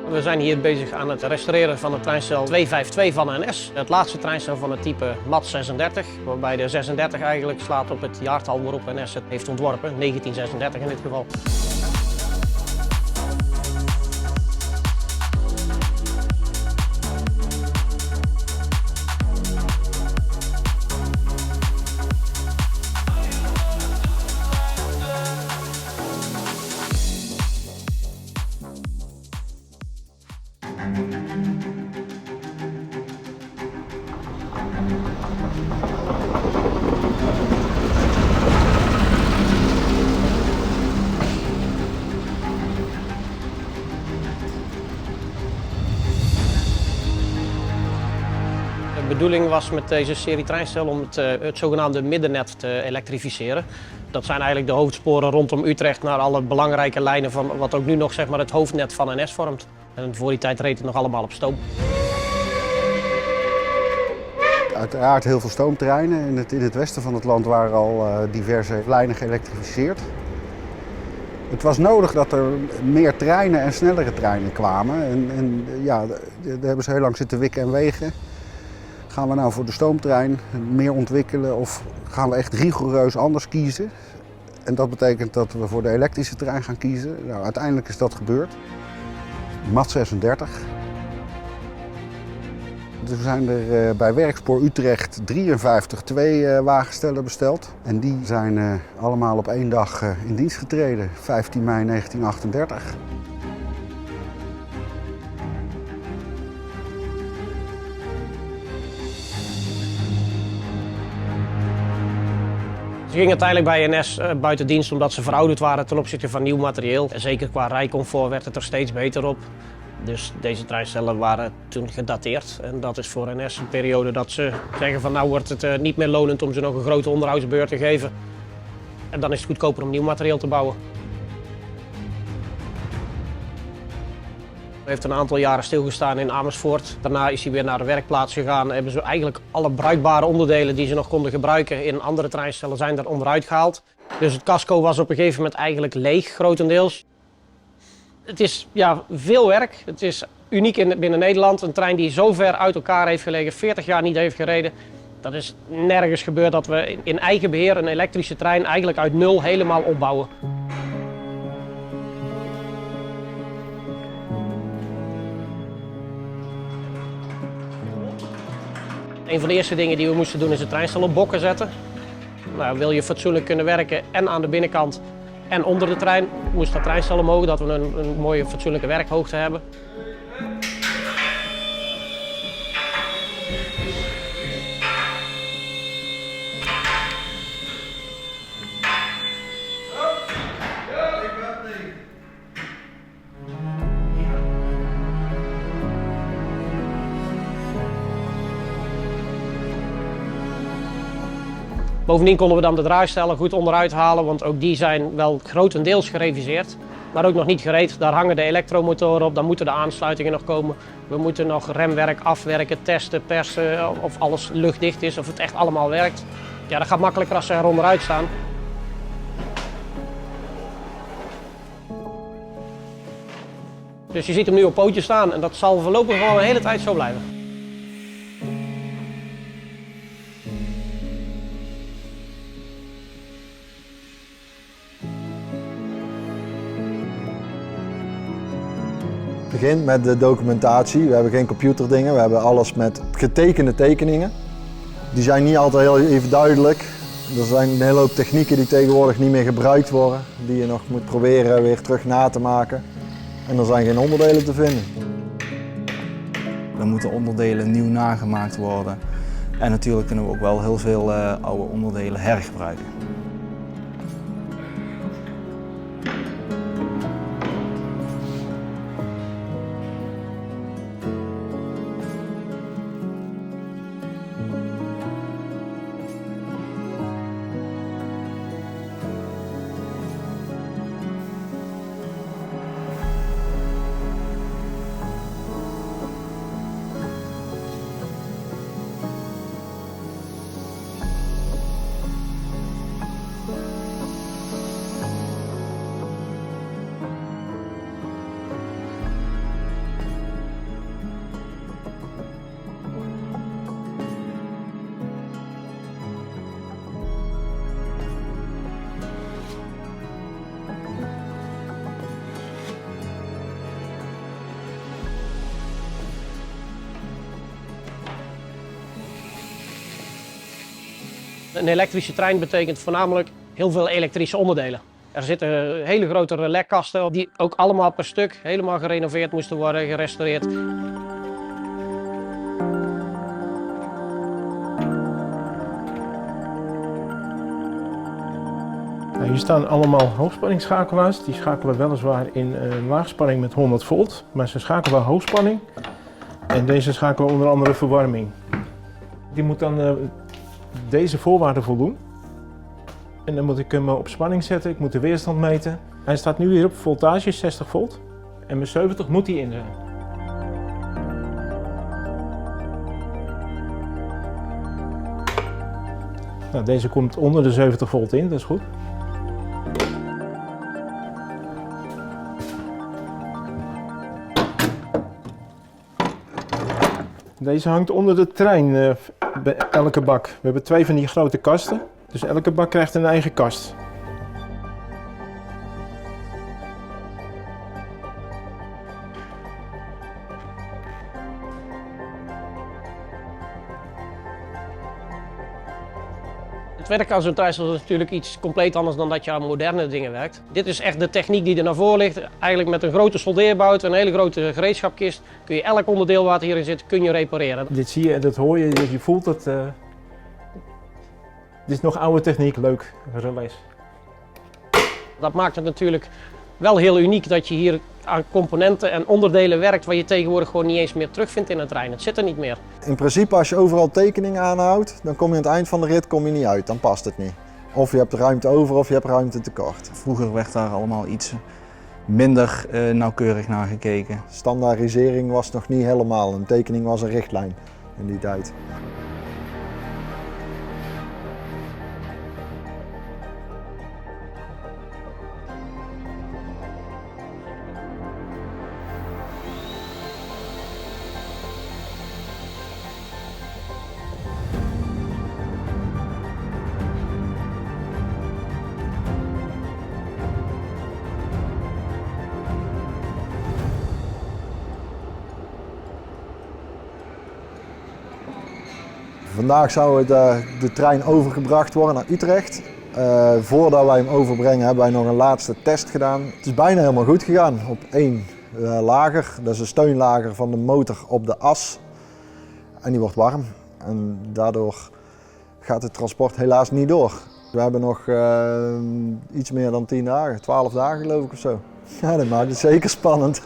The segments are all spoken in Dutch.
We zijn hier bezig aan het restaureren van het treinstel 252 van NS. Het laatste treinstel van het type MAT 36, waarbij de 36 eigenlijk slaat op het jaartal waarop NS het heeft ontworpen, 1936 in dit geval. De bedoeling was met deze serie treinstellen om het zogenaamde middennet te elektrificeren. Dat zijn eigenlijk de hoofdsporen rondom Utrecht naar alle belangrijke lijnen van wat ook nu nog zeg maar, het hoofdnet van NS vormt. En voor die tijd reed het nog allemaal op stoom. Uiteraard heel veel stoomtreinen. In het westen van het land waren al diverse lijnen geëlektrificeerd. Het was nodig dat er meer treinen en snellere treinen kwamen. En ja, daar hebben ze heel lang zitten wikken en wegen. Gaan we nou voor de stoomtrein meer ontwikkelen of gaan we echt rigoureus anders kiezen? En dat betekent dat we voor de elektrische trein gaan kiezen. Nou, uiteindelijk is dat gebeurd. MAT 36. Dus we zijn er bij Werkspoor Utrecht 53 wagenstellen besteld. En die zijn allemaal op één dag in dienst getreden, 15 mei 1938. Ze gingen uiteindelijk bij NS buiten dienst omdat ze verouderd waren ten opzichte van nieuw materieel. En zeker qua rijcomfort werd het er steeds beter op. Dus deze treinstellen waren toen gedateerd. En dat is voor NS een periode dat ze zeggen van nou wordt het niet meer lonend om ze nog een grote onderhoudsbeurt te geven. En dan is het goedkoper om nieuw materieel te bouwen. Hij heeft een aantal jaren stilgestaan in Amersfoort. Daarna is hij weer naar de werkplaats gegaan. En hebben ze eigenlijk alle bruikbare onderdelen die ze nog konden gebruiken in andere treinstellen zijn er onderuit gehaald. Dus het casco was op een gegeven moment eigenlijk leeg, grotendeels. Het is ja, veel werk. Het is uniek binnen Nederland. Een trein die zo ver uit elkaar heeft gelegen, 40 jaar niet heeft gereden. Dat is nergens gebeurd dat we in eigen beheer een elektrische trein eigenlijk uit nul helemaal opbouwen. Een van de eerste dingen die we moesten doen is het treinstel op bokken zetten. Nou, wil je fatsoenlijk kunnen werken en aan de binnenkant en onder de trein, moest dat treinstel omhoog, dat we een mooie fatsoenlijke werkhoogte hebben. Bovendien konden we dan de draaistellen goed onderuit halen, want ook die zijn wel grotendeels gereviseerd, maar ook nog niet gereed. Daar hangen de elektromotoren op, dan moeten de aansluitingen nog komen. We moeten nog remwerk afwerken, testen, persen, of alles luchtdicht is, of het echt allemaal werkt. Ja, dat gaat makkelijker als ze er onderuit staan. Dus je ziet hem nu op pootjes staan en dat zal voorlopig gewoon een hele tijd zo blijven. Het begint met de documentatie. We hebben geen computerdingen, we hebben alles met getekende tekeningen. Die zijn niet altijd heel even duidelijk. Er zijn een hele hoop technieken die tegenwoordig niet meer gebruikt worden, die je nog moet proberen weer terug na te maken. En er zijn geen onderdelen te vinden. Er moeten onderdelen nieuw nagemaakt worden. En natuurlijk kunnen we ook wel heel veel oude onderdelen hergebruiken. Een elektrische trein betekent voornamelijk heel veel elektrische onderdelen. Er zitten hele grote relaiskasten die ook allemaal per stuk helemaal gerenoveerd moesten worden, gerestaureerd. Hier staan allemaal hoogspanningsschakelaars. Die schakelen weliswaar in laagspanning met 100 volt, maar ze schakelen wel hoogspanning. En deze schakelen onder andere verwarming. Die moet dan deze voorwaarden voldoen. En dan moet ik hem op spanning zetten, ik moet de weerstand meten. Hij staat nu hier op voltage 60 volt en met 70 moet hij in zijn. Nou, deze komt onder de 70 volt in, dat is goed. Deze hangt onder de trein bij elke bak. We hebben 2 van die grote kasten, dus elke bak krijgt een eigen kast. Het werk aan zo'n trijstelsel is natuurlijk iets compleet anders dan dat je aan moderne dingen werkt. Dit is echt de techniek die er naar voren ligt. Eigenlijk met een grote soldeerbout, een hele grote gereedschapkist, kun je elk onderdeel wat hierin zit, kun je repareren. Dit zie je en dat hoor je, je voelt het. Dit is nog oude techniek, leuk, relais. Dat maakt het natuurlijk wel heel uniek dat je hier aan componenten en onderdelen werkt waar je tegenwoordig gewoon niet eens meer terugvindt in een trein. Het zit er niet meer. In principe als je overal tekeningen aanhoudt, dan kom je aan het eind van de rit niet uit, dan past het niet. Of je hebt ruimte over of je hebt ruimte tekort. Vroeger werd daar allemaal iets minder nauwkeurig naar gekeken. Standaardisering was nog niet helemaal, een tekening was een richtlijn in die tijd. Vandaag zou de trein overgebracht worden naar Utrecht. Voordat wij hem overbrengen hebben wij nog een laatste test gedaan. Het is bijna helemaal goed gegaan op 1 lager. Dat is een steunlager van de motor op de as. En die wordt warm. En daardoor gaat het transport helaas niet door. We hebben nog iets meer dan 10 dagen, 12 dagen geloof ik of zo. Ja, dat maakt het zeker spannend.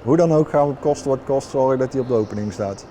Hoe dan ook gaan we kost wat kost zorgen dat hij op de opening staat.